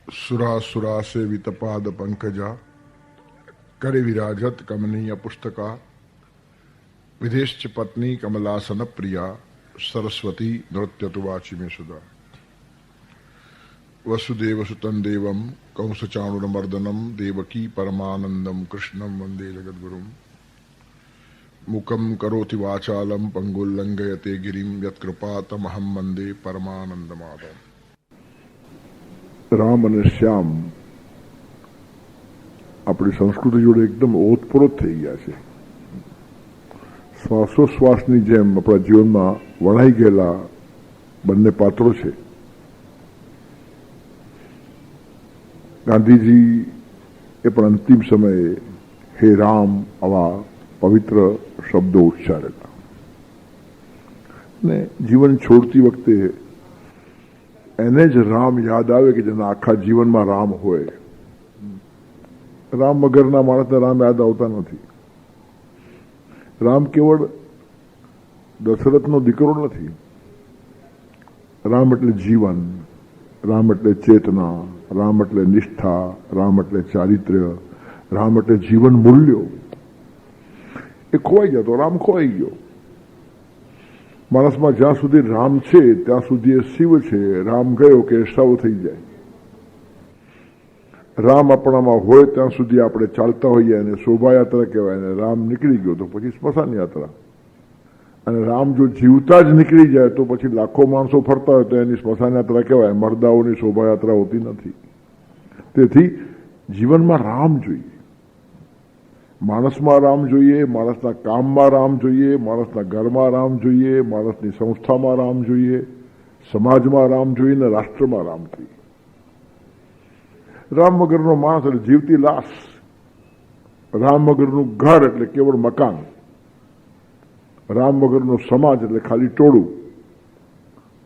सुरा से वितपाद पंकजा करे विराजत कमनीय पुस्तका विदेश पत्नी कमलासन प्रिया सरस्वती नृत्य तुवाची में सुधा वसुदेव सुतं देवम कंस चाणुरमर्दनम देवकी परमानंदम कृष्णम वंदे जगद्गुरुम मुकम करोति वाचालम पंगुल्लंघयते गिरिम यत्कृपातमहं वंदे परमानंदमाधव। રામ અને શ્યામ આપણી સંસ્કૃતિ જોડે એકદમ ઓતપ્રોત થઈ ગયા છે. શ્વાસોશ્વાસની જેમ આપણા જીવનમાં વણાઈ ગયેલા બંને પાત્રો છે. ગાંધીજી એ પણ અંતિમ સમયે હે રામ આવા પવિત્ર શબ્દો ઉચ્ચારેલા ને જીવન છોડતી વખતે એને જ રામ યાદ આવે કે જેના આખા જીવનમાં રામ હોય. રામ વગરના માણસને રામ યાદ આવતા નથી. રામ કેવળ દશરથનો દીકરો નથી. રામ એટલે જીવન, રામ એટલે ચેતના, રામ એટલે નિષ્ઠા, રામ એટલે ચારિત્ર્ય, રામ એટલે જીવન મૂલ્યો. એ ખોવાઈ જતો, રામ ખોવાઈ ગયો. માણસમાં જ્યાં સુધી રામ છે ત્યાં સુધી એ શિવ છે. રામ ગયો કે શવ થઈ જાય. રામ આપણામાં હોય ત્યાં સુધી આપણે ચાલતા હોઈએ અને શોભાયાત્રા કહેવાય. અને રામ નીકળી ગયો તો પછી સ્મશાન યાત્રા. અને રામ જો જીવતા જ નીકળી જાય તો પછી લાખો માણસો ફરતા હોય તો એની સ્મશાન યાત્રા કહેવાય. મરદાઓની શોભાયાત્રા હોતી નથી. તેથી જીવનમાં રામ જોઈએ. માણસમાં રામ જોઈએ, માણસના કામમાં રામ જોઈએ, માણસના ઘરમાં રામ જોઈએ, માણસની સંસ્થામાં રામ જોઈએ, સમાજમાં રામ જોઈએ ને રાષ્ટ્રમાં રામ જોઈએ. રામ વગરનો માણસ એટલે જીવતી લાશ. રામ વગરનું ઘર એટલે કેવળ મકાન. રામ વગરનો સમાજ એટલે ખાલી ટોળું.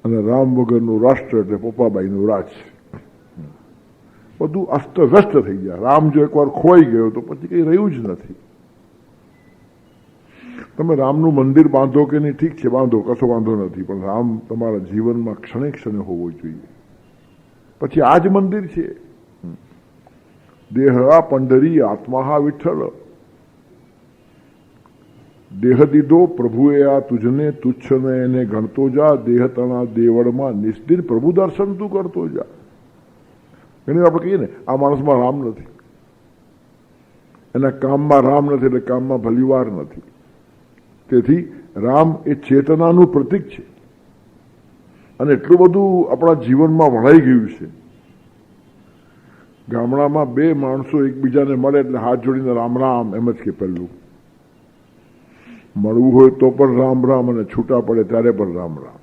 અને રામ વગરનું રાષ્ટ્ર એટલે પપ્પાબાઈનું રાજ. બધું અસ્તવ્યસ્ત થઈ ગયા. રામ જો એકવાર ખોવાઈ ગયો તો પછી કંઈ રહ્યું જ નથી. તમે રામનું મંદિર બાંધો કે નહીં, ઠીક છે, બાંધો, કશો વાંધો નથી, પણ રામ તમારા જીવનમાં ક્ષણે ક્ષણે હોવો જોઈએ. પછી આ જ મંદિર છે. દેહ પંડરી આત્મા વિઠ્ઠલ, દેહ દીધો પ્રભુએ આ તુજને તુચ્છ ને એને ગણતો જા, દેહ તણા દેવળમાં નિસ્દિન પ્રભુ દર્શન તું કરતો જા. ઘણી વાર આપણે કહીએ ને આ માણસમાં રામ નથી, એના કામમાં રામ નથી, એટલે કામમાં ભલીવાર નથી. તેથી રામ એ ચેતનાનું પ્રતીક છે. અને એટલું બધું આપણા જીવનમાં વણાઈ ગયું છે. ગામડામાં બે માણસો એકબીજાને મળે એટલે હાથ જોડીને રામ રામ એમ જ કે પહેલું. મળવું હોય તો પણ રામ રામ, અને છૂટા પડે ત્યારે પણ રામ રામ.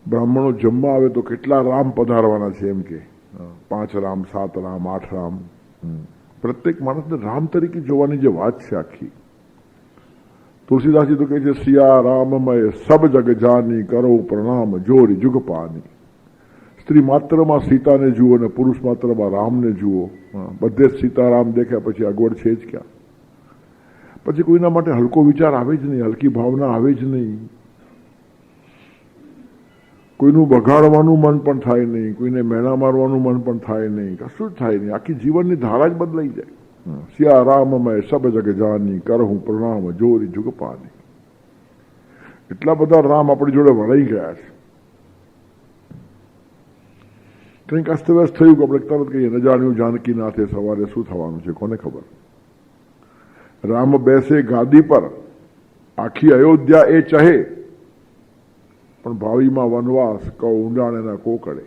બ્રાહ્મણો જમવા આવે તો કેટલા રામ પધારવાના છે એમ કે 5 રામ, 7 રામ, 8 રામ. પ્રત્યેક માણસને રામ તરીકે જોવાની જે વાત છે આખી. તુલસીદાસજી તો કહે છે સિયા રામમય સબ જગ જાની, કરો પ્રણામ જોરી જુગ પાની. સ્ત્રી માત્રમાં સીતાને જુઓ અને પુરુષ માત્રમાં રામને જુઓ. બધે જ સીતારામ દેખ્યા પછી અગવડ છે જ ક્યાં. પછી કોઈના માટે હલકો વિચાર આવે જ નહીં, હલકી ભાવના આવે જ નહીં. કોઈનું બગાડવાનું મન પણ થાય નહીં, કોઈને મેણા મારવાનું મન પણ થાય નહીં, કશું જ થાય નહીં. આખી જીવનની ધારા જ બદલાઈ જાય. સિયા રામમય સબ જગ જાની, કરહું પ્રણામ જોરી જુગ પાની. એટલા બધા રામ આપણી જોડે વળાઈ ગયા છે. કંઈક અસ્તવ્યસ્ત થયું કે આપણે તરત કહીએ ન જાણ્યું જાનકી નાથે સવારે શું થવાનું છે, કોને ખબર. રામ બેસે ગાદી પર, આખી અયોધ્યા એ ચહે, પણ ભાવીમાં વનવાસ કહો ઊંડાણ એના કોકડે.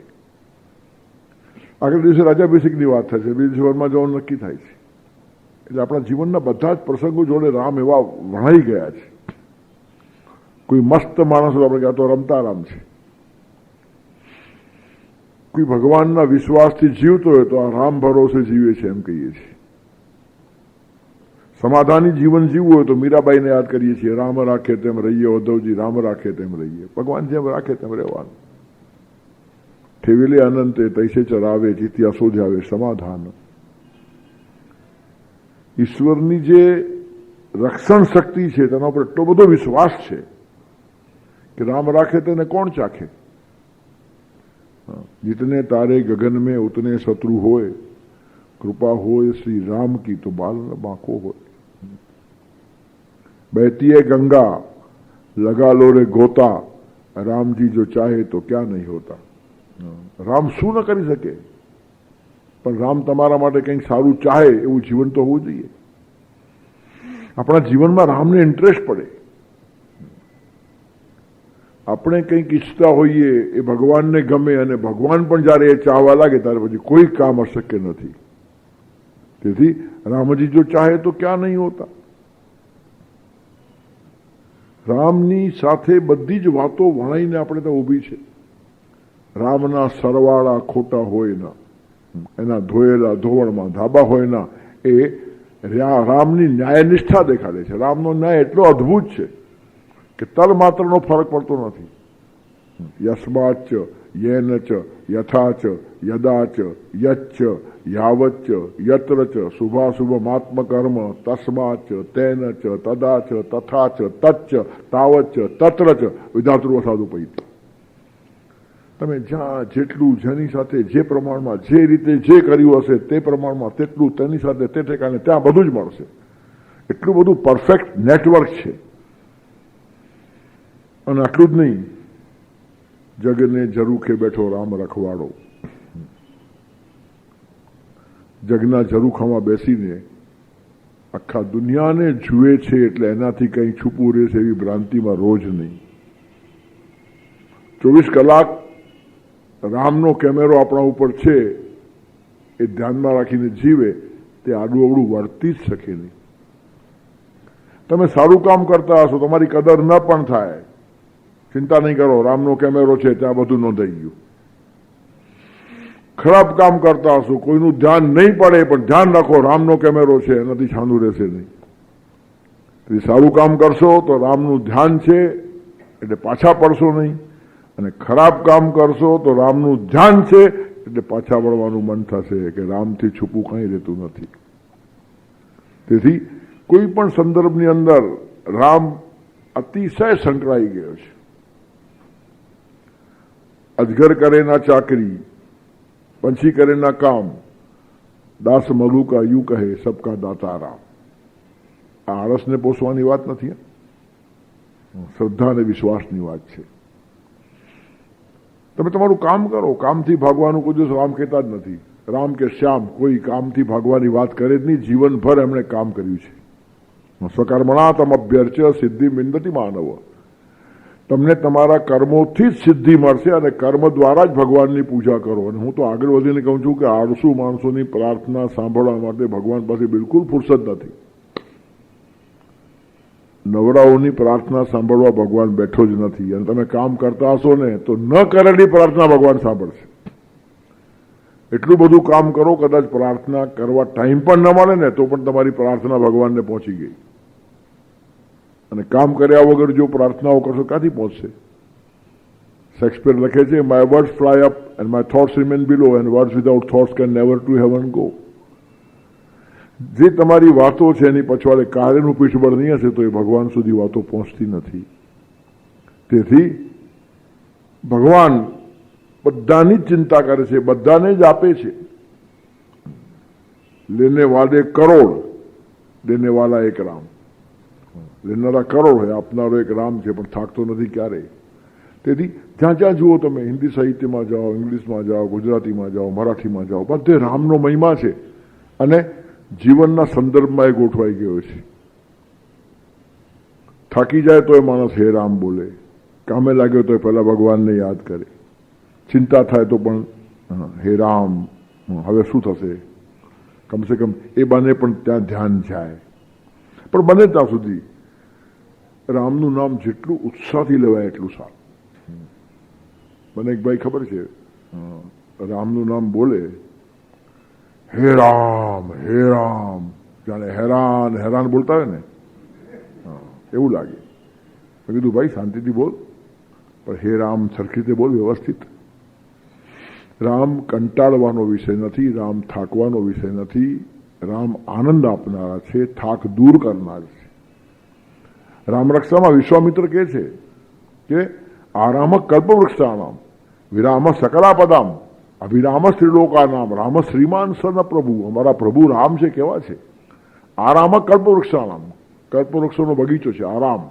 આગળ દિવસે રાજાભિષેકની વાત થાય છે, બીજા દિવસે વનમાં જવાનું નક્કી થાય છે. એટલે આપણા જીવનના બધા જ પ્રસંગો જોડે રામ એવા વણાઈ ગયા છે. કોઈ મસ્ત માણસો આપણે કહેતો રમતા રામ છે. કોઈ ભગવાનના વિશ્વાસથી જીવતો હોય તો આ રામ ભરોસે જીવે છે એમ કહીએ છીએ. સમાધાની જીવન જીવવું હોય તો મીરાબાઈને યાદ કરીએ છીએ, રામ રાખે તેમ રહીએ ઉદ્ધવજી, રામ રાખે તેમ રહીએ. ભગવાન જેમ રાખે તેમ રહેવાનું. ઠેવેલે અનંતે તૈસે ચરાવે, જીત્યા શોધ્યાવે સમાધાન. ઈશ્વરની જે રક્ષણ શક્તિ છે તેના ઉપર એટલો બધો વિશ્વાસ છે કે રામ રાખે તેને કોણ ચાખે. जितने तारे गगन में उतने शत्रु होए, कृपा होए श्री राम की तो बाल न बांको होए। बहती है गंगा लगा लो रे गोता, राम जी जो चाहे तो क्या नहीं होता। राम शू न કરી શકે, પણ રામ તમારા માટે કંઈક સારું ચાહે એવું જીવન તો હોવું જોઈએ। આપણા જીવનમાં રામને ઇન્ટરેસ્ટ પડે। આપણે કંઈક ઈચ્છતા હોઈએ એ ભગવાનને ગમે અને ભગવાન પણ જ્યારે એ ચાહવા લાગે ત્યારે પછી કોઈ કામ અશક્ય નથી। તેથી રામજી જો ચાહે તો ક્યાં નહીં હોતા। રામની સાથે બધી જ વાતો વણાઈને આપણે ત્યાં ઊભી છે। રામના સરવાળા ખોટા હોય ના, એના ધોયેલા ધોવણમાં ધાબા હોય ના, એ રામની ન્યાયનિષ્ઠા દેખાડે છે। રામનો ન્યાય એટલો અદ્ભુત છે કે તલ માત્રનો ફરક પડતો નથી। યસ્માચ યેન ચ યથા ચ યદા ચ યચ્ચ યાવચ્ચ યત્ર ચ શુભાશુભમાત્મ કર્મ તસ્માચ તેન ચ તદા ચ તથા ચ તચ્ચ તાવચ્ચ તત્ર ચ વિધાતૃ સાધુપૈતિ। તમે જ્યાં જેટલું જેની સાથે જે પ્રમાણમાં જે રીતે જે કર્યું હશે તે પ્રમાણમાં તેટલું તેની સાથે તે ઠેકાણે ત્યાં બધું જ મળશે। એટલું બધું પરફેક્ટ નેટવર્ક છે। અને આટલું જ નહીં, જગને ઝરૂખે બેઠો રામ રખવાડો। જગના ઝરૂખામાં બેસીને આખા દુનિયાને જુએ છે એટલે એનાથી કંઈ છુપું રહેશે એવી ભ્રાંતિમાં રોજ નહીં। 24 કલાક રામનો કેમેરો આપણા ઉપર છે એ ધ્યાનમાં રાખીને જીવે તે આડું અવડું વર્તી જ શકે નહીં। તમે સારું કામ કરતા હશો, તમારી કદર ન પણ થાય, ચિંતા નહીં કરો, રામનો કેમેરો છે ત્યાં બધું નોંધાઈ ગયું। ખરાબ કામ કરતા હશો, કોઈનું ધ્યાન નહીં પડે પણ ધ્યાન રાખો રામનો કેમેરો છે, એનાથી છાનું રહેશે નહીં। તેથી સારું કામ કરશો તો રામનું ધ્યાન છે એટલે પાછા પડશો નહીં, અને ખરાબ કામ કરશો તો રામનું ધ્યાન છે એટલે પાછા વળવાનું મન થશે કે રામથી છુપું કંઈ રહેતું નથી। તેથી કોઈ પણ સંદર્ભની અંદર રામ અતિશય સંકળાઈ ગયો છે। અજગર કરે ના ચાકરી, પંછી કરે ના કામ, દાસ મલુ કા યુ કહે સબકા દાતા રામ। આ આળસને પોષવાની વાત નથી, શ્રદ્ધા અને વિશ્વાસની વાત છે। તમે તમારું કામ કરો, કામથી ભાગવાનું કોઈ દિવસ રામ કહેતા જ નથી। રામ કે શ્યામ કોઈ કામથી ભાગવાની વાત કરે જ નહીં, જીવનભર એમણે કામ કર્યું છે। સ્વકર્મણા તમ અભ્યર્ચ્ય સિદ્ધિ મિંદતિ માનવ। તમને તમારા કર્મોથી જ સિદ્ધિ મળશે અને કર્મ દ્વારા જ ભગવાનની પૂજા કરો। અને હું તો આગળ વધીને કહું છું કે આળસુ માણસોની પ્રાર્થના સાંભળવા માટે ભગવાન પાસે બિલકુલ ફુરસદ નથી। નવરાઓની પ્રાર્થના સાંભળવા ભગવાન બેઠો જ નથી। અને તમે કામ કરતા હશો ને તો ન કરેલી પ્રાર્થના ભગવાન સાંભળશે। એટલું બધું કામ કરો, કદાચ પ્રાર્થના કરવા ટાઈમ પણ ન મળે ને તો પણ તમારી પ્રાર્થના ભગવાનને પહોંચી ગઈ। અને કામ કર્યા વગર જો પ્રાર્થનાઓ કરશો ક્યાંથી પહોંચશે? શેક્સપિયર લખે છે, my words fly up and my thoughts remain below and words without thoughts can never to heaven go. જે તમારી વાતો છે એની પછવાડે કાર્યનું પીઠબળ નહીં હશે તો એ ભગવાન સુધી વાતો પહોંચતી નથી। તેથી ભગવાન બધાની જ ચિંતા કરે છે, બધાને જ આપે છે। લેને વાલે કરોડ, દેને વાલા એક રામ। લેનારા કરોડ હોય, આપનારો એક રામ છે, પણ થાકતો નથી ક્યારેય। તેથી જ્યાં જ્યાં જુઓ તમે, હિન્દી સાહિત્યમાં જાઓ, ઇંગ્લિશમાં જાઓ, ગુજરાતીમાં જાઓ, મરાઠીમાં જાઓ, બધે રામનો મહિમા છે અને જીવનના સંદર્ભમાં એ ગોઠવાઈ ગયો છે। થાકી જાય તો એ માણસ હે રામ બોલે, કામે લાગ્યો તો પહેલા ભગવાનને યાદ કરે, ચિંતા થાય તો પણ હે રામ હવે શું થશે, કમસે કમ એ બાને પણ ત્યાં ધ્યાન જાય। પણ બને ત્યાં સુધી રામનું નામ જેટલું ઉત્સાહથી લેવાય એટલું સારું। મને એક ભાઈ ખબર છે, રામનું નામ બોલે, હે રામ જાણે હેરાન હેરાન બોલતા હોય ને એવું લાગે। મેં કીધું ભાઈ શાંતિથી બોલ, પણ હે રામ સરખી રીતે બોલ, વ્યવસ્થિત। રામ કંટાળવાનો વિષય નથી, રામ થાકવાનો વિષય નથી, રામ આનંદ આપનારા છે, થાક દૂર કરનાર છે। રામરક્ષામાં વિશ્વામિત્ર કહે છે કે આરામ કલ્પવૃક્ષાણામ વિરામ સકલાપદામ અભિરામ ત્રિલોકા નામ રામ શ્રીમાન સન પ્રભુ. અમારા પ્રભુ રામ છે કેવા છે? આરામ કલ્પવૃક્ષાણામ, કલ્પવૃક્ષોનો બગીચો છે આરામ.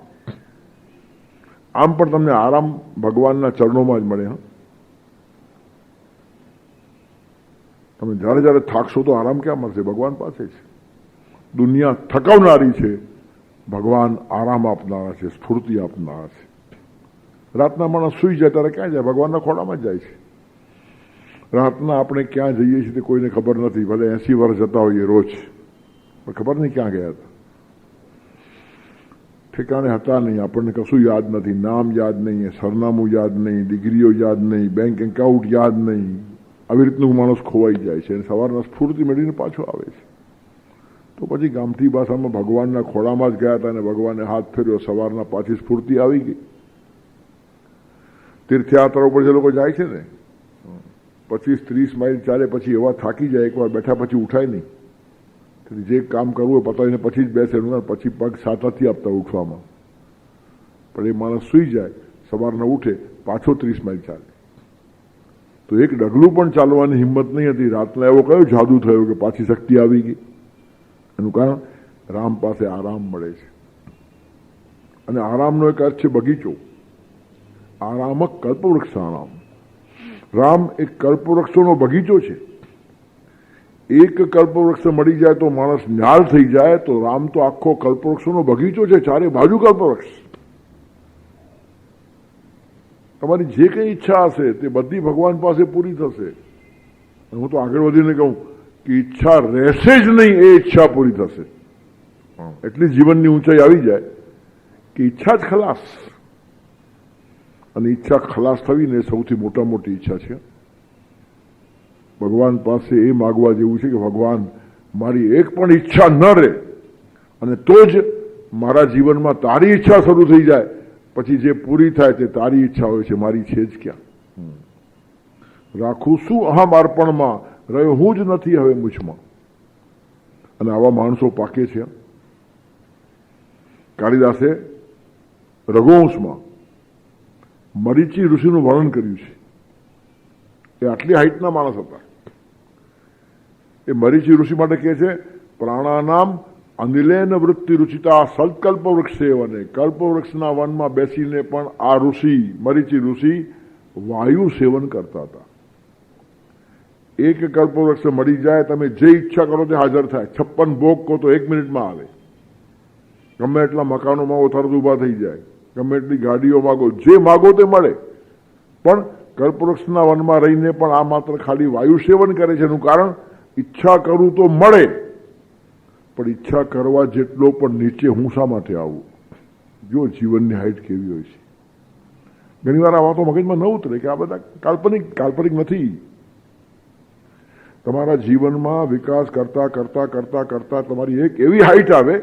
આમ પણ તમને આરામ ભગવાનના ચરણોમાં જ મળે. તમે જ્યારે જ્યારે થાકશો તો આરામ ક્યાં મળશે? ભગવાન પાસે છે. દુનિયા થકાવનારી છે, ભગવાન આરામ આપનારા છે, સ્ફૂર્તિ આપનારા છે. રાતના માણસ સુઈ જાય ત્યારે ક્યાં જાય? ભગવાનના ખોળામાં જ જાય છે. રાતના આપણે ક્યાં જઈએ છીએ તે કોઈને ખબર નથી. ભલે 80 વર્ષ જતા હોઈએ રોજ, પણ ખબર નહીં ક્યાં ગયા હતા. ઠેકાણે હતા નહીં, આપણને કશું યાદ નથી. નામ યાદ નહીં, સરનામું યાદ નહીં, ડિગ્રીઓ યાદ નહીં, બેંક એકાઉન્ટ યાદ નહીં. આવી રીતનું માણસ ખોવાઈ જાય છે અને સવારના સ્ફૂર્તિ મેળવીને પાછો આવે છે. તો પછી ગામઠી ભાષામાં ભગવાનના ખોળામાં જ ગયા હતા અને ભગવાને હાથ ફેર્યો, સવારના પાછી સ્ફૂર્તિ આવી ગઈ. તીર્થયાત્રા ઉપર જે લોકો જાય છે ને, 25-30 માઇલ ચાલે પછી એવા થાકી જાય, એકવાર બેઠા પછી ઉઠાય નહીં. જે કામ કરવું હોય પતાવીને પછી જ બેસે, પછી પગ સાથ નથી આપતા ઉઠવામાં. પણ એ માણસ સૂઈ જાય, સવારના ઉઠે, પાછો 30 માઇલ ચાલે. તો એક ડગલું પણ ચાલવાની હિંમત નહીં હતી. રાતના એવો કયો જાદુ થયો કે પાછી શક્તિ આવી ગઈ? એનું કારણ રામ પાસે આરામ મળે છે. અને આરામનો એક અર્થ છે બગીચો. આરામક કલ્પવૃક્ષ આરામ. રામ એક કલ્પવૃક્ષોનો બગીચો છે. એક કલ્પવૃક્ષ મળી જાય તો માણસ ન્યાલ થઈ જાય, તો રામ તો આખો કલ્પવૃક્ષોનો બગીચો છે, ચારે બાજુ કલ્પવૃક્ષ. તમારી જે કંઈ ઈચ્છા હશે તે બધી ભગવાન પાસે પૂરી થશે. હું તો આગળ વધીને કહું કે ઈચ્છા રહેશે જ નહીં, એ ઈચ્છા પૂરી થશે. એટલી જીવનની ઊંચાઈ આવી જાય કે ઈચ્છા જ ખલાસ. અને ઈચ્છા ખલાસ થવી ને સૌથી મોટા મોટી ઈચ્છા છે. ભગવાન પાસે એ માગવા જેવું છે કે ભગવાન મારી એક પણ ઈચ્છા ન રહે, અને તો જ મારા જીવનમાં તારી ઈચ્છા શરૂ થઈ જાય. પછી જે પૂરી થાય તે તારી ઈચ્છા હોય છે, મારી છે જ ક્યાં? રાખું શું અહમ અર્પણમાં, રહ્યો હું જ નથી હવે મુજમાં. અને આવા માણસો પાકે છે. કાળિદાસે રઘુવંશમાં મરીચી ઋષિનું વર્ણન કર્યું છે. એ આટલી હાઈટના માણસ હતા. એ મરીચી ઋષિ માટે કહે છે, પ્રાણાનામ અનિલેન વૃત્તિ રુચિતા સલ્કલ્પ વૃક્ષે વને. કલ્પવૃક્ષના વનમાં બેસીને પણ આ ઋષિ, મરીચી ઋષિ, વાયુ સેવન કરતા હતા. એક કલ્પવૃક્ષ મળી જાય, તમે જે ઈચ્છા કરો તે હાજર થાય. 56 ભોગ કહો તો 1 મિનિટમાં આવે. ગમે એટલા મકાનો માગો તરત ઊભા થઈ જાય. ગમે એટલી ગાડીઓ માગો, જે માગો તે મળે. પણ કલ્પવૃક્ષના વનમાં રહીને પણ આ માત્ર ખાલી વાયુ સેવન કરે છે. એનું કારણ ઈચ્છા કરું તો મળે, પણ ઈચ્છા કરવા જેટલો પણ નીચે હું શા માટે આવું? જો જીવનની હાઈટ કેવી હોય છે. ઘણી વાર આ વાતો મગજમાં ન ઉતરે કે આ બધા કાલ્પનિક નથી. તમારા જીવનમાં વિકાસ કરતા કરતા કરતા કરતા તમારી એક એવી હાઈટ આવે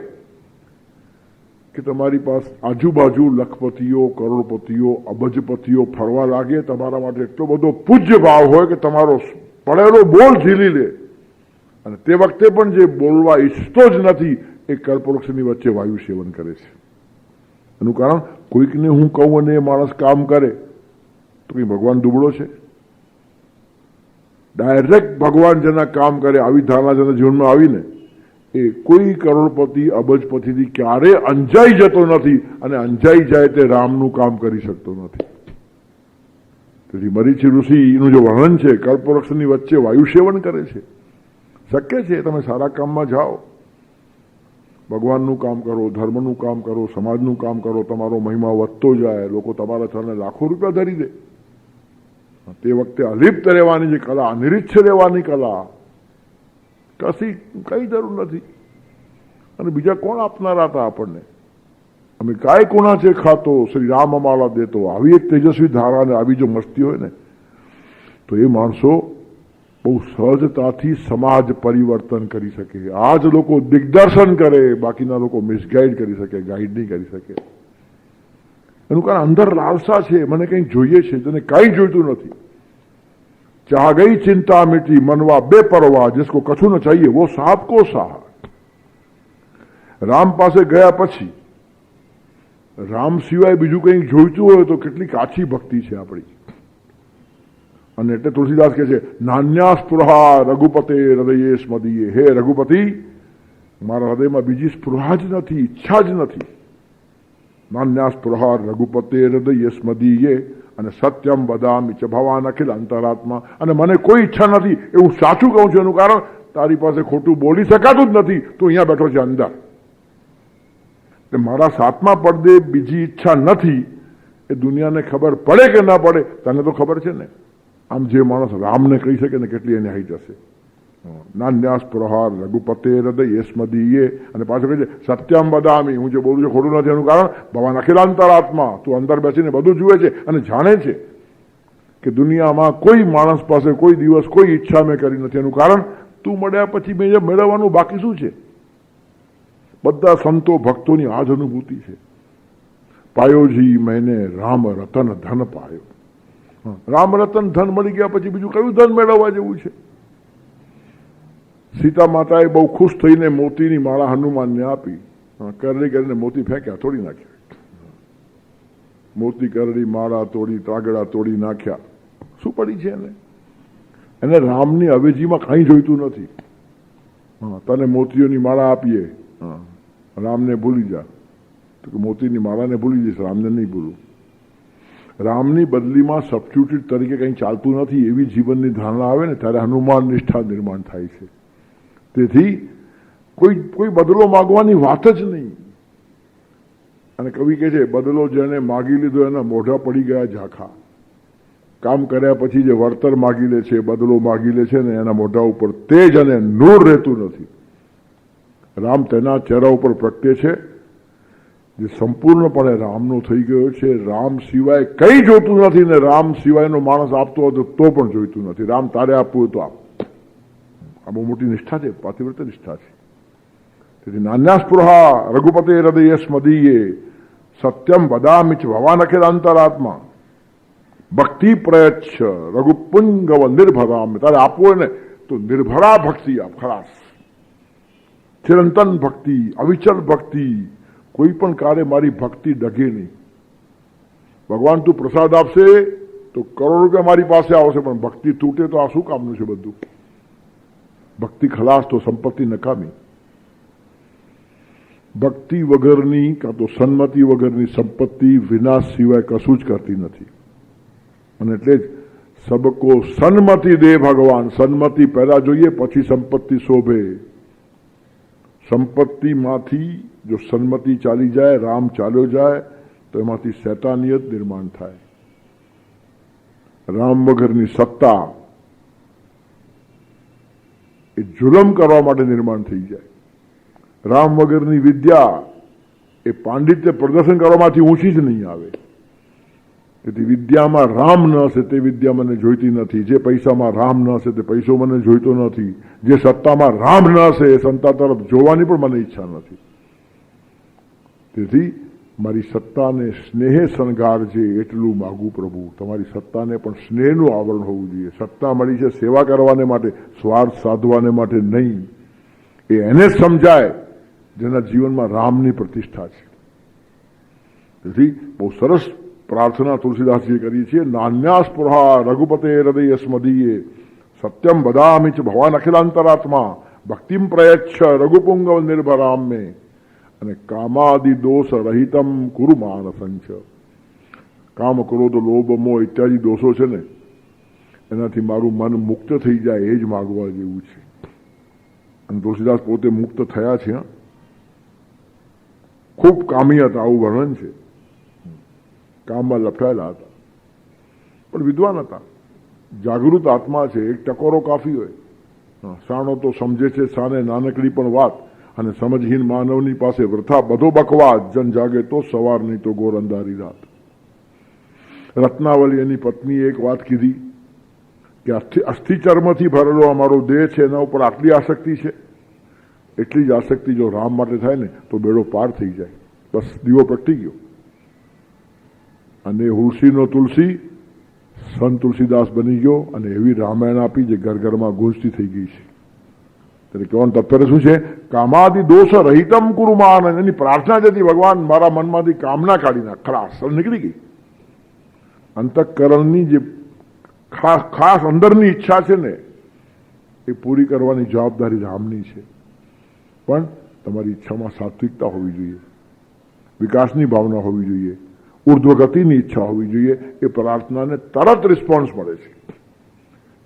કે તમારી પાસે આજુબાજુ લખપતિઓ, કરોડપતિઓ, અબજપતિઓ ફરવા લાગે. તમારા માટે એટલો બધો પૂજ્ય ભાવ હોય કે તમારો પડેલો બોલ ઝીલી લે. અને તે વખતે પણ જે બોલવા ઈચ્છતો જ નથી એ કલ્પવૃક્ષની વચ્ચે વાયુ સેવન કરે છે. એનું કારણ કોઈકને હું કહું અને એ માણસ કામ કરે તો કંઈ ભગવાન દુબળો છે? ડાયરેક્ટ ભગવાન જેના કામ કરે, આવી ધારણા જેના જીવનમાં આવીને, એ કોઈ કરોડપતિ, અબજપતિથી ક્યારે અંજાઈ જતો નથી. અને અંજાઈ જાય તે રામનું કામ કરી શકતો નથી. તેથી મરીચી ઋષિનું જે વર્ણન છે, કલ્પવૃક્ષની વચ્ચે વાયુ સેવન કરે છે. શક્ય છે. તમે સારા કામમાં જાઓ, ભગવાનનું કામ કરો, ધર્મનું કામ કરો, સમાજનું કામ કરો, તમારો મહિમા વધતો જાય. લોકો તમારા ચરણે લાખો રૂપિયા ધરી દે. તે વખતે અલિપ્ત રહેવાની જે કલા, અનિરીચ્છ રહેવાની કલા, કઈ જરૂર નથી. અને બીજા કોણ આપનારા હતા આપણને? અમે કાંઈ કોના છે ખાતો, શ્રી રામ અમારા દેતો. આવી એક તેજસ્વી ધારા ને આવી જો મસ્તી હોય ને, તો એ માણસો બહુ સહજતાથી સમાજ પરિવર્તન કરી શકે. આ જ લોકો દિગ્દર્શન કરે, બાકીના લોકો મિસગાઈડ કરી શકે, ગાઈડ નહીં કરી શકે. એનું કારણ અંદર લાલસા છે, મને કંઈક જોઈએ છે, જેને કાંઈ જોઈતું નથી. ચાહ ગઈ ચિંતા મિટી મનવા બેપરવા, जिसको કછું ન ચાહીએ वो સાહબ કો સાહ. રામ પાસે ગયા પછી રામ સિવાય બીજું કંઈક જોઈતું હોય તો કેટલી કાચી ભક્તિ છે આપણી. અને એટલે તુલસીદાસ કહે છે, નાન્યા સ્પૃહા રઘુપતે હૃદયે સ્મદીએ. હે રઘુપતિ, મારા હૃદયમાં બીજી સ્પૃહા જ નથી, ઈચ્છા જ નથી. નાન્યા સ્પૃહા રઘુપતે હૃદયે સ્મદીએ અને સત્યમ વદામિ ચ ભવાન અખિલ અંતરાત્મા. અને મને કોઈ ઈચ્છા નથી એવું સાચું કહું છું. એનું કારણ, તારી પાસે ખોટું બોલી શકાતું જ નથી. તું અહીંયા બેઠો છે અંદર. મારા સાતમા પડદે બીજી ઈચ્છા નથી. એ દુનિયાને ખબર પડે કે ના પડે, તને તો ખબર છે ને. આમ જે માણસ રામને કહી શકે ને કેટલી એની હાઈટ હશે. નાન્યાસ પ્રહાર રઘુપતે હૃદય સ્મદીએ. અને પાછું કહે છે સત્યમ વદામી, હું જે બોલું છું ખોટું નથી. એનું કારણ, ભગવાન અખિલાંતરાત્મા, તું અંદર બેસીને બધું જુએ છે અને જાણે છે કે દુનિયામાં કોઈ માણસ પાસે કોઈ દિવસ કોઈ ઈચ્છા મેં કરી નથી. એનું કારણ, તું મળ્યા પછી મેં મેળવવાનું બાકી શું છે? બધા સંતો ભક્તોની આ જ અનુભૂતિ છે. પાયોજી મેને રામ રતન ધન પાયો. રામ રતન ધન મળી ગયા પછી બીજું કયું ધન મેળવવા જેવું છે? સીતા માતાએ બહુ ખુશ થઈને મોતીની માળા હનુમાનને આપી. કરડી કરીને મોતી ફેંક્યા, તોડી નાખ્યા. મોતી કરડી, માળા તોડી, ત્રાગડા તોડી નાખ્યા. શું પડી છે એને રામની અવેજીમાં કંઈ જોઈતું નથી. તને મોતીઓની માળા આપીએ, રામને ભૂલી જા. તો મોતીની માળાને ભૂલી જઈશ, રામને નહીં ભૂલું. રામની બદલીમાં સબસ્ટિટ્યુટ તરીકે કંઈ ચાલતું નથી એવી જીવનની ધારણા આવે ને ત્યારે હનુમાન નિષ્ઠા નિર્માણ થાય છે. તેથી કોઈ બદલો માગવાની વાત જ નહીં. અને કવિ કહે છે, બદલો જેને માગી લીધો એના મોઢા પડી ગયા ઝાંખા. કામ કર્યા પછી જે વળતર માગી લે છે, બદલો માગી લે છે ને, એના મોઢા ઉપર તેજ અને નૂર રહેતું નથી. રામ તેના ચહેરા ઉપર પ્રગટે છે જે સંપૂર્ણપણે રામનો થઈ ગયો છે. રામ સિવાય કંઈ જોતું નથી ને રામ સિવાયનો માણસ આપતો હતો તો પણ જોઈતું નથી. રામ તારે આપવું હોય તો આપ. આ બહુ મોટી નિષ્ઠા છે, પાતિવ્રત નિષ્ઠા છે. તેથી નાન્યા સ્પૃહા રઘુપતે હૃદયે સ્મદીએ સત્યમ વદામિ ચ ભવાન અખિલ અંતરાત્મા ભક્તિ પ્રયચ્છ રઘુપુંગવ નિર્ભરામ. તારે આપવું હોય ને તો નિર્ભરા ભક્તિ આપ, ખલાસ. ચિરંતન ભક્તિ, અવિચલ ભક્તિ. કોઈ પણ કાર્ય મારી ભક્તિ ડગે નહીં. ભગવાન તું પ્રસાદ આપશે તો કરોડ રૂપિયા મારી પાસે આવશે, પણ ભક્તિ તૂટે તો આ શું કામનું છે બધું? ભક્તિ ખલાસ તો સંપત્તિ નકામી. ભક્તિ વગરની કાં તો સન્મતિ વગરની સંપત્તિ વિનાશ સિવાય કશું જ કરતી નથી. અને એટલે જ સબકો સન્મતિ દે ભગવાન. સન્મતિ પહેલા જોઈએ પછી સંપત્તિ શોભે. સંપત્તિમાંથી જો સન્મતિ ચાલી જાય, રામ ચાલ્યો જાય તો એમાંથી શૈતાનિયત નિર્માણ થાય. રામ વગરની સત્તા એ જુલમ કરવા માટે નિર્માણ થઈ જાય. રામ વગરની વિદ્યા એ પાંડિત્ય પ્રદર્શન કરવામાંથી ઊંચી જ નહીં આવે. તેથી વિદ્યામાં રામ ન હશે તે વિદ્યા મને જોઈતી નથી. જે પૈસામાં રામ ન હશે તે પૈસો મને જોઈતો નથી. જે સત્તામાં રામ ન હશે એ સત્તા તરફ જોવાની પણ મને ઈચ્છા નથી. તેથી મારી સત્તાને સ્નેહે શણગારજે એટલું માગું પ્રભુ. તમારી સત્તાને પણ સ્નેહનું આવરણ હોવું જોઈએ. સત્તા મળી છે સેવા કરવાને માટે, સ્વાર્થ સાધવાને માટે નહીં. એને જ સમજાય જેના જીવનમાં રામની પ્રતિષ્ઠા છે. તેથી બહુ સરસ પ્રાર્થના તુલસીદાસજીએ કરી છે. નાન્યા સ્પૃહા રઘુપતે હૃદય સ્મદીએ સત્યમ વદામિ ચ ભવાન અખિલાંતરાત્મા ભક્તિમ પ્રયચ્છ રઘુપુંગવ નિર્ભરામ મે અને કામાદિ દોષ રહિતમ કુરુ માનસંચ. કામ, ક્રોધ, લોભ, મોહ ઇત્યાદિ દોષો છે ને એનાથી મારું મન મુક્ત થઈ જાય એ જ માગવા જેવું છે. અને તુલસીદાસ પોતે મુક્ત થયા છે. ખૂબ કામી હતા આવું વર્ણન છે. કામમાં લપટાયેલા હતા પણ વિદ્વાન હતા. જાગૃત આત્મા છે. એક ટકોરો કાફી હોય. સાણો તો સમજે છે સાને નાનકડી પણ વાત, અને સમજહીન માનવની પાસે વૃથા બધો બકવાસ. જન જાગે તો સવાર નહીં તો ગોર અંધારી રાત. રત્નાવલી એની પત્નીએ એક વાત કીધી કે અસ્થિ ચર્મથી ભરેલો અમારો દેહ છે, એના ઉપર આટલી આસક્તિ છે. એટલી જ આસક્તિ જો રામ માટે થાય ને તો બેડો પાર થઈ જાય. બસ દીવો પ્રગટી ગયો. અને હુલસીનો તુલસી સંત તુલસીદાસ બની ગયો અને એવી રામાયણ આપી જે ઘર ઘરમાં ગુંજતી થઈ ગઈ છે. ત્યારે કહેવાનું તાત્પર્ય શું છે? કામાદિ દોષ રહિતમ કુરુમાન. એની પ્રાર્થના જતી, ભગવાન મારા મનમાંથી કામના કાઢી નાખ, ખલાસ નીકળી ગઈ. અંતઃકરણની જે ખાસ અંદરની ઈચ્છા છે ને એ પૂરી કરવાની જવાબદારી રામની છે. પણ તમારી ઈચ્છામાં સાત્વિકતા હોવી જોઈએ, વિકાસની ભાવના હોવી જોઈએ, ઉર્ધ્વગતિની ઈચ્છા હોવી જોઈએ. એ પ્રાર્થનાને તરત રિસ્પોન્સ મળે છે.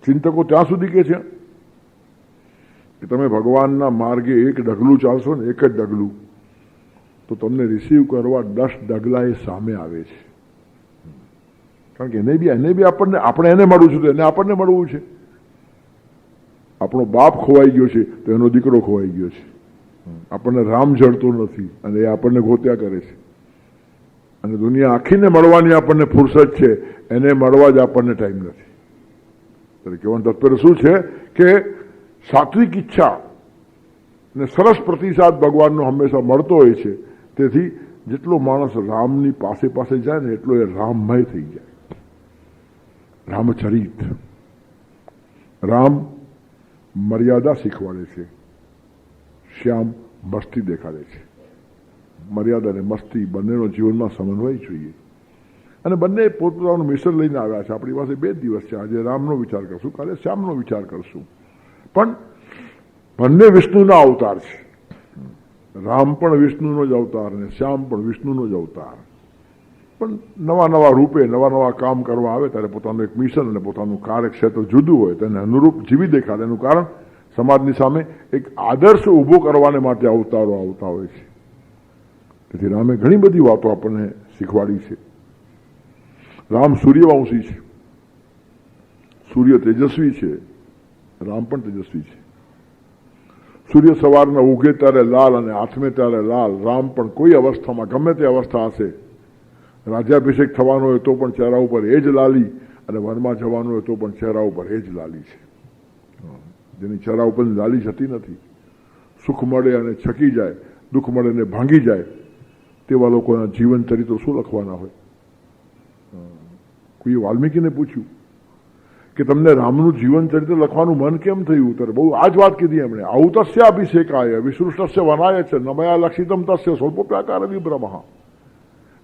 ચિંતકો ત્યાં સુધી કહે છે કે તમે ભગવાનના માર્ગે એક ડગલું ચાલશો ને, એક જ ડગલું, તો તમને રિસીવ કરવા 10 ડગલા એ સામે આવે છે. કારણ કે એને બી આપણે એને મળવું છે તો એને આપણને મળવું છે. આપણો બાપ ખોવાઈ ગયો છે તો એનો દીકરો ખોવાઈ ગયો છે. આપણને રામ જડતો નથી અને એ આપણને ગોત્યા કરે છે. અને દુનિયા આખીને મળવાની આપણને ફુરસદ છે, એને મળવા જ આપણને ટાઈમ નથી. એટલે કહેવાનું તાત્પર્ય શું છે કે સાત્વિક ઈચ્છા ને સરસ પ્રતિસાદ ભગવાનનો હંમેશા મળતો હોય છે. તેથી જેટલો માણસ રામની પાસે પાસે જાય ને એટલો એ રામમય થઈ જાય. રામચરિત. રામ મર્યાદા શીખવાડે છે, શ્યામ મસ્તી દેખાડે છે. મર્યાદા અને મસ્તી બંનેનો જીવનમાં સમન્વય જોઈએ. અને બંને પોતપોતાનું મિશ્ર લઈને આવ્યા છે. આપણી પાસે 2 દિવસ છે. આજે રામનો વિચાર કરશું, કાલે શ્યામનો વિચાર કરશું. પણ બંને વિષ્ણુના અવતાર છે. રામ પણ વિષ્ણુનો જ અવતાર અને શ્યામ પણ વિષ્ણુનો જ અવતાર. પણ નવા નવા રૂપે નવા નવા કામ કરવા આવે ત્યારે પોતાનું એક મિશન અને પોતાનું કાર્યક્ષેત્ર જુદું હોય તેને અનુરૂપ જીવી દેખાડે. એનું કારણ સમાજની સામે એક આદર્શ ઊભો કરવાને માટે અવતારો આવતા હોય છે. તેથી રામે ઘણી બધી વાતો આપણને શીખવાડી છે. રામ સૂર્યવંશી છે, સૂર્ય તેજસ્વી છે, રામ પણ તેજસ્વી છે. સૂર્ય સવારના ઉગે ત્યારે લાલ અને આથમે ત્યારે લાલ. રામ પણ કોઈ અવસ્થામાં ગમે તે અવસ્થા હશે, રાજ્યાભિષેક થવાનો હોય તો પણ ચહેરા ઉપર એ જ લાલી, અને વનમાં જવાનું હોય તો પણ ચહેરા ઉપર એ જ લાલી છે. જેની ચહેરા ઉપર લાલી જતી નથી. સુખ મળે અને છકી જાય, દુઃખ મળે ને ભાંગી જાય, તેવા લોકોના જીવન ચરિત્રો શું લખવાના હોય? કોઈ વાલ્મીકીને પૂછ્યું કે તમને રામનું જીવન ચરિત્ર લખવાનું મન કેમ થયું? ત્યારે બહુ આ જ વાત કીધી એમણે. આઉતસ્ય અભિષેકાય વિસૃષ્ટસ્ય વનાય છે નમયા લક્ષિતમ તસ્ય સ્વલ્પોપ્યાકાર વિબ્રમઃ.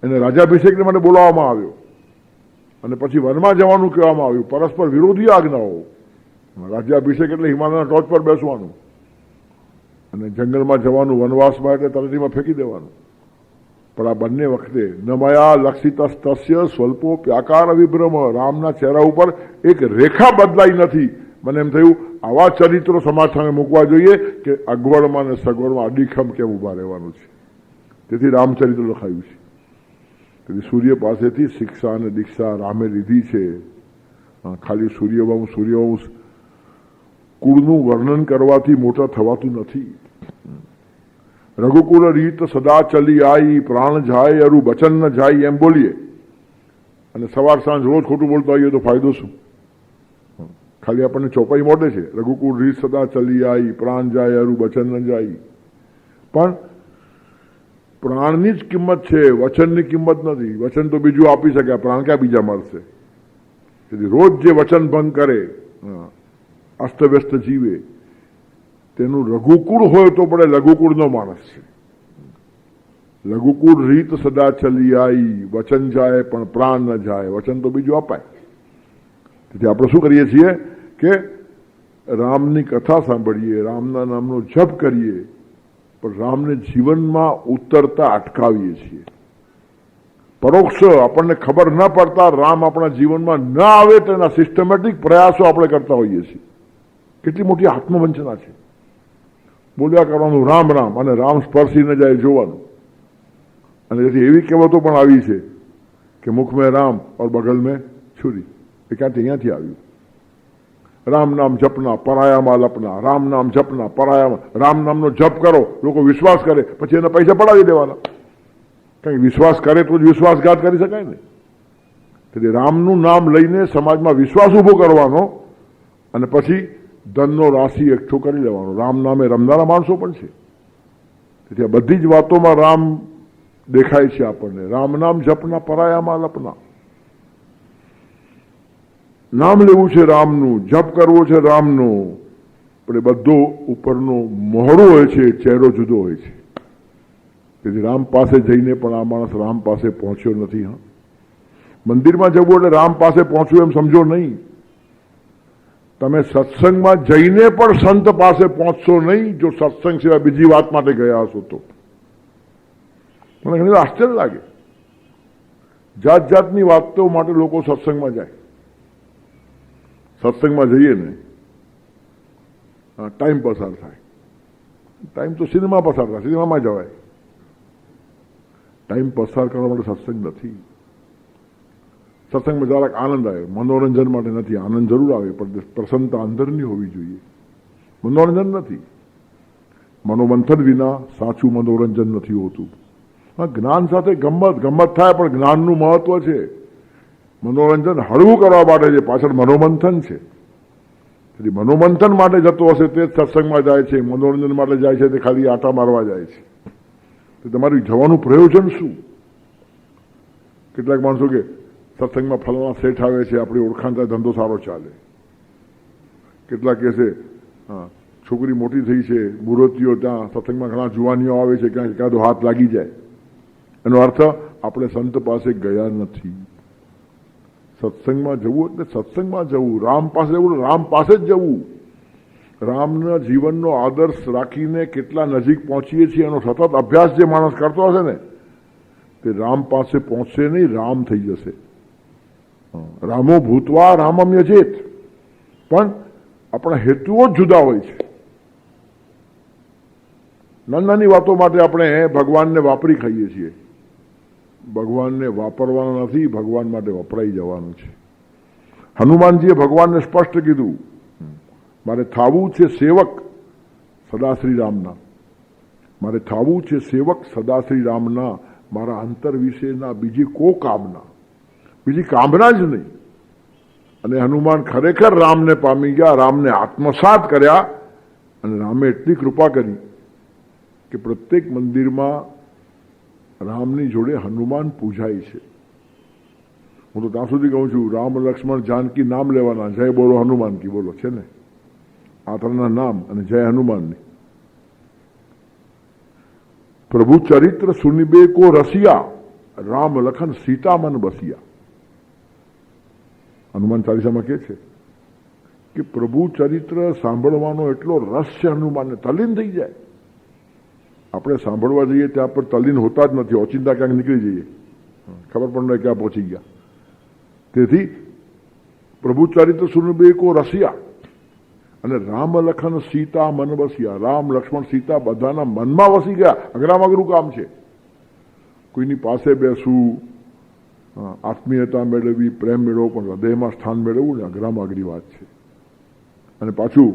એને રાજાભિષેકને મને બોલાવવામાં આવ્યો અને પછી વનમાં જવાનું કહેવામાં આવ્યું. પરસ્પર વિરોધી આજ્ઞાઓ. રાજ્યાભિષેક એટલે હિમાલયના ટોચ પર બેસવાનું અને જંગલમાં જવાનું, વનવાસમાં એટલે તળેટીમાં ફેંકી દેવાનું. પણ આ બંને વખતે નમયા લક્ષિતસ્ય સ્વલ્પોપ્યાકાર વિભ્રમ. રામના ચહેરા ઉપર એક રેખા બદલાઈ નથી. મને એમ થયું આવા ચરિત્રો સમાજ સામે મૂકવા જોઈએ કે અગવડમાં અને સગવડમાં અડીખમ કેમ ઊભા રહેવાનું છે. તેથી રામચરિત્ર લખાયું છે. તેથી સૂર્ય પાસેથી શિક્ષા અને દીક્ષા રામે લીધી છે. ખાલી સૂર્યવંશ કુળનું વર્ણન કરવાથી મોટા થવાતું નથી. રઘુકુળ રીત સદા ચલી આઈ, પ્રાણ જાય અરુ બચન ન જાય એમ બોલીએ અને સવાર સાંજ રોજ ખોટું બોલતા હોઈએ તો ફાયદો શું? ખાલી આપણને ચોપાઈ મોઢે છે. રઘુકુળ રીત સદા ચલી આઈ, પ્રાણ જાય અરુ બચન ન જાય. પણ પ્રાણની જ કિંમત છે, વચનની કિંમત નથી. વચન તો બીજું આપી શકે, પ્રાણ ક્યાં બીજા મળશે? તેથી રોજ જે વચન ભંગ કરે, અસ્તવ્યસ્ત જીવે, તેનું લઘુકુળ હોય તો પડે લઘુકુળનો માણસ છે. લઘુકુળ રીત સદા ચલી આઈ, વચન જાય પણ પ્રાણ ન જાય. વચન તો બીજું અપાય. તેથી આપણે શું કરીએ છીએ કે રામની કથા સાંભળીએ, રામના નામનો જપ કરીએ, પણ રામને જીવનમાં ઉતરતા અટકાવીએ છીએ. પરોક્ષ આપણને ખબર ન પડતા રામ આપણા જીવનમાં ન આવે તેના સિસ્ટમેટિક પ્રયાસો આપણે કરતા હોઈએ છીએ. કેટલી મોટી આત્મવંચના છે. બોલ્યા કરવાનું રામ રામ અને રામ સ્પર્શી ન જાય જોવાનું. અને જેથી એવી કહેવતો પણ આવી છે કે મુખ મેં રામ ઓર બગલ મેં છુરી. એ ક્યાંથી અહીંયાથી આવ્યું. રામ નામ જપના પરાયામાં લપના, રામ નામ જપના પરાયામાં. રામ નામનો જપ કરો, લોકો વિશ્વાસ કરે, પછી એના પૈસા પડાવી દેવાના. કારણ કે વિશ્વાસ કરે તો જ વિશ્વાસઘાત કરી શકાય ને. તેથી રામનું નામ લઈને સમાજમાં વિશ્વાસ ઉભો કરવાનો અને પછી ધનનો રાશિ એકઠો કરી લેવાનો. રામ નામે રમનારા માણસો પણ છે. તેથી આ બધી જ વાતોમાં રામ દેખાય છે આપણને. રામ નામ જપના પરાયામાં લપના. નામ લેવું છે રામનું, જપ કરવો છે રામનું, પણ એ બધો ઉપરનો મોહરો હોય છે, ચહેરો જુદો હોય છે. તેથી રામ પાસે જઈને પણ આ માણસ રામ પાસે પહોંચ્યો નથી. હા, મંદિરમાં જવું એટલે રામ પાસે પહોંચવું એમ સમજો નહીં. તમે સત્સંગમાં જઈને પણ સંત પાસે પહોંચશો નહીં જો સત્સંગ સિવાય બીજી વાત માટે ગયા હશો તો. મને ઘણી વાર આશ્ચર્ય લાગે, જાત જાતની વાતો માટે લોકો સત્સંગમાં જાય. સત્સંગમાં જઈએ ને ટાઈમ પસાર થાય. ટાઈમ તો સિનેમા પસાર થાય, સિનેમામાં જવાય. ટાઈમ પસાર કરવા માટે સત્સંગ નથી. સત્સંગમાં જરાક આનંદ આવે, મનોરંજન માટે નથી. આનંદ જરૂર આવે પણ પ્રસન્નતા અંદરની હોવી જોઈએ. મનોરંજન નથી. મનોમંથન વિના સાચું મનોરંજન નથી હોતું. હા, જ્ઞાન સાથે ગમત થાય પણ જ્ઞાનનું મહત્વ છે. મનોરંજન હળવું કરવા માટે છે, પાછળ મનોમંથન છે. તેથી મનોમંથન માટે જતો હશે તે જ સત્સંગમાં જાય છે, મનોરંજન માટે જાય છે તે ખાલી આટા મારવા જાય છે. તો તમારું જવાનું પ્રયોજન શું? કેટલાક માણસો કે સત્સંગમાં ફલાણા શેઠ આવે છે, આપણી ઓળખાણ થાય, ધંધો સારો ચાલે. કેટલાક કહે છે છોકરી મોટી થઈ છે, મૂર્તિઓ ત્યાં સત્સંગમાં ઘણા જુવાનીઓ આવે છે, ક્યાંક એકાદો હાથ લાગી જાય. એનો અર્થ આપણે સંત પાસે ગયા નથી. સત્સંગમાં જવું એટલે સત્સંગમાં જવું, રામ પાસે જવું, રામ પાસે જ જવું. રામના જીવનનો આદર્શ રાખીને કેટલા નજીક પહોંચીએ છીએ એનો સતત અભ્યાસ જે માણસ કરતો હશે ને તે રામ પાસે પહોંચશે નહીં, રામ થઈ જશે. રામો ભૂતવા રામમ યજેત. પણ આપણા હેતુઓ જ જુદા હોય છે. નાની વાતો માટે આપણે ભગવાનને વાપરી ખાઈએ છીએ. ભગવાનને વાપરવાના નથી, ભગવાન માટે વપરાઈ જવાનું છે. હનુમાનજીએ ભગવાનને સ્પષ્ટ કીધું, મારે થાવું છે સેવક સદા શ્રી રામના. મારે થાવું છે સેવક સદા શ્રી રામના, મારા અંતર વિશેના બીજી કો કામના, બીજી કામના જ નહીં. અને હનુમાન ખરેખર રામને પામી ગયા, રામને આત્મસાત કર્યા. અને રામે એટલી કૃપા કરી કે પ્રત્યેક મંદિરમાં રામની જોડે હનુમાન પૂજાય છે. હું તો ત્યાં સુધી કહું છું, રામ લક્ષ્મણ જાનકી નામ લેવાના, જય બોલો હનુમાન કી બોલો છે ને, આ ત્રણના નામ અને જય હનુમાનની. પ્રભુ ચરિત્ર સુનિબે કો રસિયા, રામ લખન સીતા મન બસિયા. હનુમાન ચાલીસામાં કહે છે કે પ્રભુ ચરિત્ર સાંભળવાનો એટલો રસ છે હનુમાનને, તલ્લીન થઈ જાય. આપણે સાંભળવા જઈએ ત્યાં પર તલ્લીન હોતા જ નથી, ઓચિંતા ક્યાંક નીકળી જઈએ, ખબર પણ નહીં ક્યાં પહોંચી ગયા. તેથી પ્રભુ ચરિત્ર સુનિબે કો રસિયા અને રામ લખન સીતા મન બસ્યા. રામ લક્ષ્મણ સીતા બધાના મનમાં વસી ગયા. અઘરામાં અઘરું કામ છે. કોઈની પાસે બેસવું, આત્મીયતા મેળવવી, પ્રેમ મેળવવો, પણ હૃદયમાં સ્થાન મેળવવું ને અઘરામાં અઘરી વાત છે. અને પાછું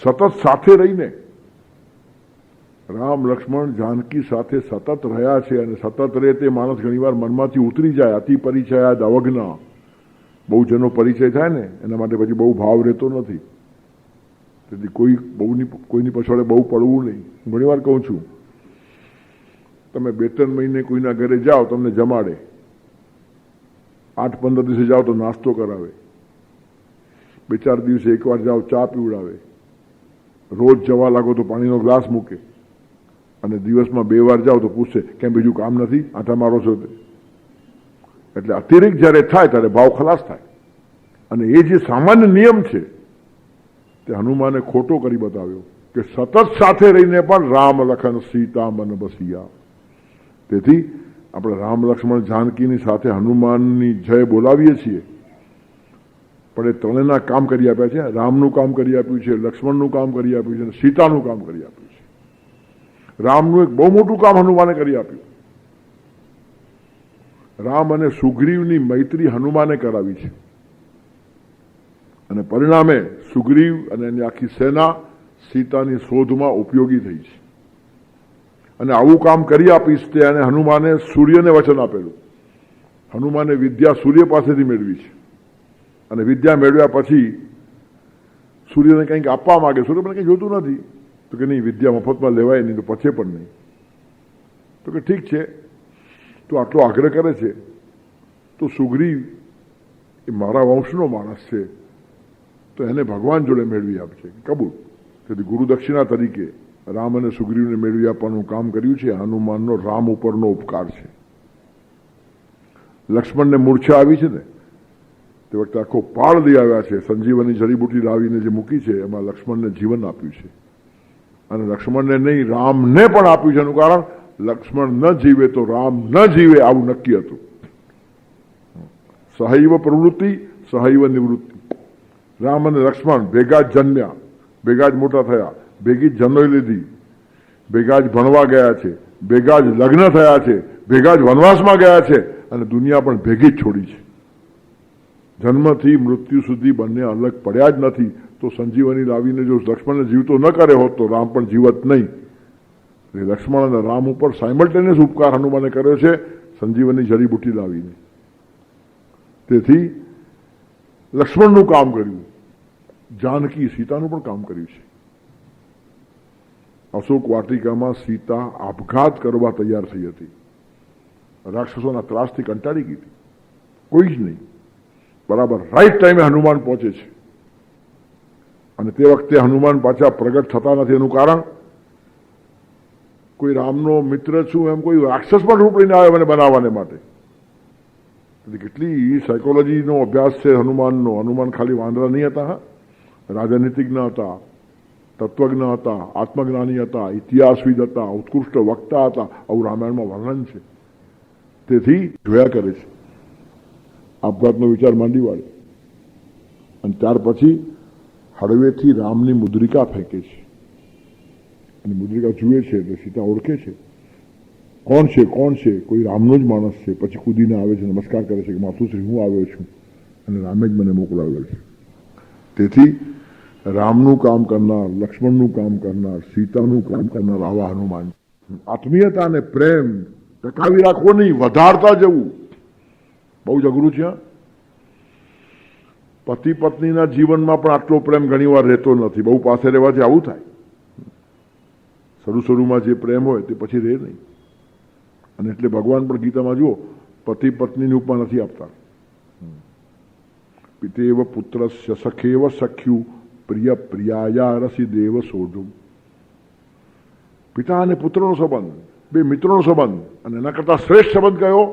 સતત સાથે રહીને રામ લક્ષ્મણ જાનકી સાથે સતત રહ્યા છે. અને સતત રહે તે માણસ ઘણીવાર મનમાંથી ઉતરી જાય. અતિ પરિચયાદ અવજ્ઞા. બહુ જનો પરિચય થાય ને એના માટે પછી બહુ ભાવ રહેતો નથી. તેથી કોઈની પછવાડે બહુ પડવું નહીં. હું ઘણીવાર કહું છું, તમે 2-3 મહિને કોઈના ઘરે જાઓ, તમને જમાડે. 8-15 દિવસે જાઓ તો નાસ્તો કરાવે. 2-4 દિવસે એકવાર જાઓ ચા પીવડાવે. રોજ જવા લાગો તો પાણીનો ગ્લાસ મૂકે. અને દિવસમાં 2 વાર જાઓ તો પૂછશે કેમ બીજું કામ નથી, આટા મારો છો. એટલે અતિરિક્ત જ્યારે થાય ત્યારે ભાવ ખલાસ થાય. અને એ જે સામાન્ય નિયમ છે તે હનુમાને ખોટો કરી બતાવ્યો કે સતત સાથે રહીને પણ રામ લખન સીતા મન બસિયા. તેથી આપણે રામ લક્ષ્મણ જાનકીની સાથે હનુમાનની જય બોલાવીએ છીએ, પણ એ ત્રણેયના કામ કરી આપ્યા છે. રામનું કામ કરી આપ્યું છે, લક્ષ્મણનું કામ કરી આપ્યું છે અને સીતાનું કામ કરી આપ્યું છે. રામનું એક બહુ મોટું કામ હનુમાને કરી આપ્યું. રામ અને સુગ્રીવની મૈત્રી હનુમાને કરાવી છે. અને પરિણામે સુગ્રીવ અને એની આખી સેના સીતાની શોધમાં ઉપયોગી થઈ છે. અને આવું કામ કરી આપીશ તે અને હનુમાને સૂર્યને વચન આપેલું. હનુમાને વિદ્યા સૂર્ય પાસેથી મેળવી છે. અને વિદ્યા મેળવ્યા પછી સૂર્યને કંઈક આપવા માંગે. સૂર્ય મને કંઈ જોતું નથી. તો કે નહીં, વિદ્યા મફતમાં લેવાય નહીં, તો પછી પણ નહીં. તો કે ઠીક છે, તું આટલો આગ્રહ કરે છે તો સુગ્રીવ એ મારા વંશનો માણસ છે, તો એને ભગવાન જોડે મેળવી આપશે. કબૂલ. તેથી ગુરુ દક્ષિણા તરીકે રામ અને સુગ્રીવને મેળવી આપવાનું કામ કર્યું છે. હનુમાનનો રામ ઉપરનો ઉપકાર છે. લક્ષ્મણને મૂર્છા આવી છે ને, તે વખતે આખો પાળ લઈ આવ્યા છે, સંજીવની જડીબુટી લાવીને જે મૂકી છે એમાં લક્ષ્મણને જીવન આપ્યું છે. અને લક્ષ્મણને નહીં, રામને પણ આપ્યું છે. એનું કારણ લક્ષ્મણ ન જીવે તો રામ ન જીવે, આવું નક્કી હતું. સહૈવ પ્રવૃત્તિ સહૈવ નિવૃત્તિ. રામ અને લક્ષ્મણ ભેગા જ જન્મ્યા, ભેગા જ મોટા થયા, ભેગી જ જન્મ લીધી, ભેગા જ ભણવા ગયા છે, ભેગા જ લગ્ન થયા છે, ભેગા જ વનવાસમાં ગયા છે અને દુનિયા પણ ભેગી જ છોડી છે. જન્મથી મૃત્યુ સુધી બંને અલગ પડ્યા જ નથી. તો સંજીવની લાવીને જો લક્ષ્મણને જીવતો ન કરે હોત તો રામ પણ જીવત નહીં. લક્ષ્મણ અને રામ ઉપર સાયમલ્ટેનિયસ ઉપકાર હનુમાને કર્યો છે સંજીવની જડીબુટી લાવીને. તેથી લક્ષ્મણનું કામ કર્યું, જાનકી સીતાનું પણ કામ કર્યું છે. અશોક વાટિકામાં સીતા આપઘાત કરવા તૈયાર થઈ હતી. રાક્ષસોના ત્રાસથી કંટાળી ગઈ હતી. કોઈ જ નહીં. બરાબર રાઈટ ટાઈમે હનુમાન પહોંચે છે. અને તે વખતે હનુમાન પાછા પ્રગટ થતા નથી. એનું કારણ કોઈ રામનો મિત્ર છું એમ કોઈ રાક્ષસ પણ રૂપ લઈને આવે મને બનાવવાને માટે. કેટલી સાયકોલોજીનો અભ્યાસ છે હનુમાનનો. હનુમાન ખાલી વાંદરા નહીં હતા, રાજનીતિજ્ઞ હતા, તત્વજ્ઞ હતા, આત્મજ્ઞાની હતા, ઇતિહાસવિદ હતા, ઉત્કૃષ્ટ વક્તા હતા. આવું રામાયણમાં વર્ણન છે. તેથી જોયા કરે છે, આપઘાતનો વિચાર માંડી વાળે. અને ત્યાર પછી હળવેથી રામની મુદ્રિકા ફેંકે છે. અને મુદ્રિકા જુએ છે એટલે સીતા ઓળખે છે કોણ છે, કોણ છે, કોઈ રામનો જ માણસ છે. પછી કૂદીને આવે છે, નમસ્કાર કરે છે કે માતુશ્રી હું આવ્યો છું અને રામે જ મને મોકલાવેલ છે. તેથી રામનું કામ કરનાર, લક્ષ્મણનું કામ કરનાર, સીતાનું કામ કરનાર આવા હનુમાન. આત્મીયતા અને પ્રેમ ટકાવી રાખવો નહીં, વધારતા જવું બહુ જ અઘરું છે. પતિ પત્નીના જીવનમાં પણ આટલો પ્રેમ ઘણીવાર રહેતો નથી. બહુ પાસે રહેવાથી આવું થાય. શરૂમાં જે પ્રેમ હોય તે પછી રહે નહીં. અને એટલે ભગવાન પણ ગીતામાં જુઓ પતિ પત્નીની ઉપમા નથી આપતા. પિતેવ પુત્રસ્ય સખેવ સખ્યુ પ્રિય પ્રિયાયા રસી દેવ સોઢું. પિતા અને પુત્રનો સંબંધ, બે મિત્રોનો સંબંધ, અને એના કરતા શ્રેષ્ઠ સંબંધ કયો?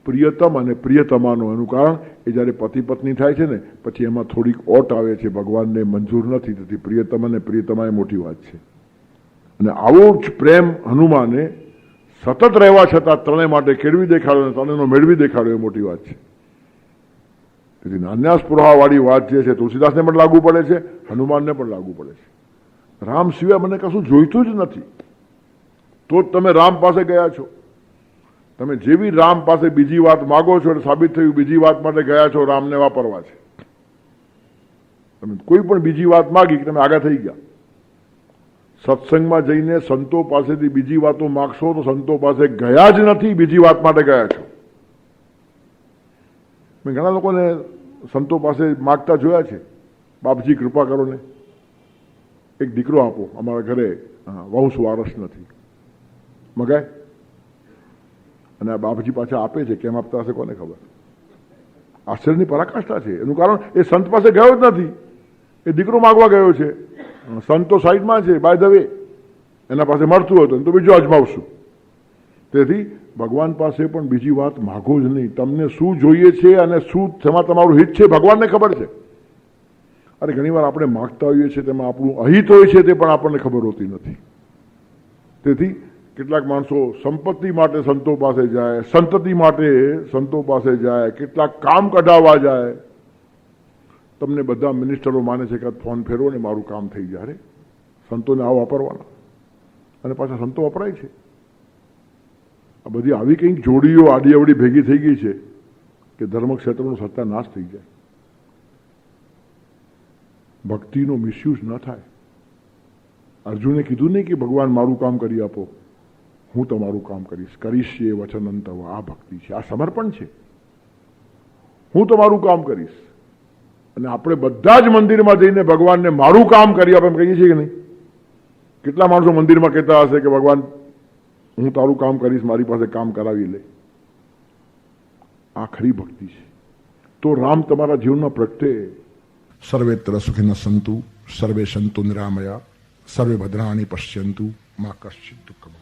પ્રિયતમ અને પ્રિયતમાનો. એનું કારણ એ જ્યારે પતિ પત્ની થાય છે ને પછી એમાં થોડીક ઓટ આવે છે, ભગવાનને મંજૂર નથી થતી. પ્રિયતમ અને પ્રિયતમા એ મોટી વાત છે. અને આવો જ પ્રેમ હનુમાને સતત રહેવા છતાં ત્રણેય માટે કેળવી દેખાડ્યો અને ત્રણેયનો મેળવી દેખાડ્યો એ મોટી વાત છે. તેથી નાન્યાસ્પૃહાવાળી વાત જે છે તુલસીદાસને પણ લાગુ પડે છે, હનુમાનને પણ લાગુ પડે છે. રામ સિવાય મને કશું જોઈતું જ નથી તો જ તમે રામ પાસે ગયા છો. તમે જેવી રામ પાસે બીજી વાત માગો છો એટલે સાબિત થયું બીજી વાત માટે ગયા છો, રામને વાપરવા છે. તમે કોઈ પણ બીજી વાત માગી કે તમે આગળ થઈ ગયા. સત્સંગમાં જઈને સંતો પાસેથી બીજી વાતો માગશો તો સંતો પાસે ગયા જ નથી, બીજી વાત માટે ગયા છો. મેં ઘણા લોકોને સંતો પાસે માગતા જોયા છે, બાપજી કૃપા કરો ને એક દીકરો આપો, અમારા ઘરે વંશ વારસ નથી. મગાય અને આ બાપજી પાછા આપે છે. કેમ આપતા હશે કોને ખબર. આશ્ચર્યની પરાકાષ્ઠા છે. એનું કારણ એ સંત પાસે ગયો જ નથી, એ દીકરો માગવા ગયો છે. સંત તો સાઈડમાં છે, બાય ધ વે એના પાસે મળતું હતું તો બીજું અજમાવશું. તેથી ભગવાન પાસે પણ બીજી વાત માગો જ નહીં. તમને શું જોઈએ છે અને શું તેમાં તમારું હિત છે ભગવાનને ખબર છે. અરે ઘણીવાર આપણે માગતા હોઈએ છીએ તેમાં આપણું અહિત હોય છે તે પણ આપણને ખબર હોતી નથી. તેથી કેટલાક માણસો સંપત્તિ માટે સંતો પાસે જાય, સંતતિ માટે સંતો પાસે જાય, કેટલાક કામ કઢાવવા જાય. તમને બધા મિનિસ્ટરો માને છે કે ફોન ફેરવો ને મારું કામ થઈ જાય. સંતોને આવો વાપરવાના અને પાછા સંતો વપરાય છે. આ બધી આવી કંઈક જોડીઓ આડી અવડી ભેગી થઈ ગઈ છે કે ધર્મક્ષેત્રનો સત્યાનાશ થઈ જાય. ભક્તિનો મિસયુઝ ન થાય. અર્જુને કીધું નહીં કે ભગવાન મારું કામ કરી આપો, હું તમારું કામ કરીશ એ વચન અંતવ. આ ભક્તિ છે, આ સમર્પણ છે. હું તમારું કામ કરીશ. અને આપણે બધા જ મંદિરમાં જઈને ભગવાનને મારું કામ કરી આપે એમ કહીએ છીએ કે નહીં? કેટલા માણસો મંદિરમાં કહેતા હશે કે ભગવાન હું તારું કામ કરીશ, મારી પાસે કામ કરાવી લે. આ ખરી ભક્તિ છે. તો રામ તમારા જીવનમાં પ્રગટે. સર્વેત્ર સુખિનઃ સંતુ સર્વે સંતુ નિરામયા સર્વે ભદ્રાણિ પશ્યંતુ મા કશ્ચિત દુઃખમ.